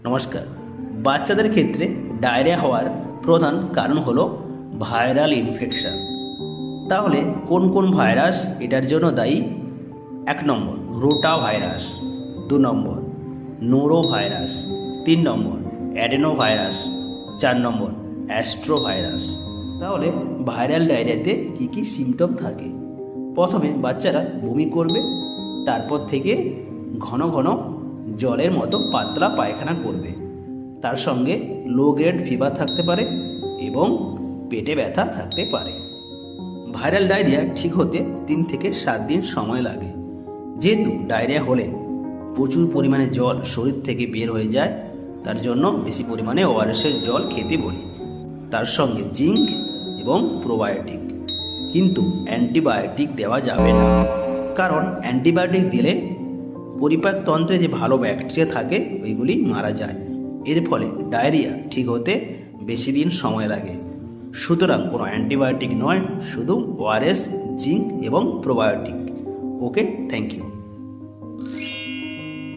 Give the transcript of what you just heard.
নমস্কার। বাচ্চাদের ক্ষেত্রে ডায়রিয়া হওয়ার প্রধান কারণ হলো ভাইরাল ইনফেকশন। তাহলে কোন কোন ভাইরাস এটার জন্য দায়ী? 1 নম্বর রোটা ভাইরাস, 2 নম্বর নোরো ভাইরাস, 3 নম্বর অ্যাডেনো ভাইরাস, 4 নম্বর অ্যাস্ট্রো ভাইরাস। তাহলে ভাইরাল ডায়রিয়াতে কী কী সিমটম থাকে? প্রথমে বাচ্চারা বমি করবে, তারপর থেকে ঘন ঘন জলের মতো পাতলা পায়খানা করবে, তার সঙ্গে লো গ্রেড ফিভার থাকতে পারে এবং পেটে ব্যথা থাকতে পারে। ভাইরাল ডায়রিয়া ঠিক হতে 3 থেকে 7 দিন সময় লাগে। যেহেতু ডায়রিয়া হলে প্রচুর পরিমাণে জল শরীর থেকে বের হয়ে যায়, তার জন্য বেশি পরিমাণে ওআরএসের জল খেতে বলি, তার সঙ্গে জিঙ্ক এবং প্রোবায়োটিক। কিন্তু অ্যান্টিবায়োটিক দেওয়া যাবে না, কারণ অ্যান্টিবায়োটিক দিলে পরিপাকতন্ত্রে যে ভালো ব্যাকটেরিয়া থাকে ওইগুলি মারা যায়। এর ফলে ডায়রিয়া ঠিক হতে বেশি দিন সময় লাগে। সুতরাং কোনো অ্যান্টিবায়োটিক নয়, শুধু ওআরএস, জিঙ্ক এবং প্রোবায়োটিক। Okay, thank you.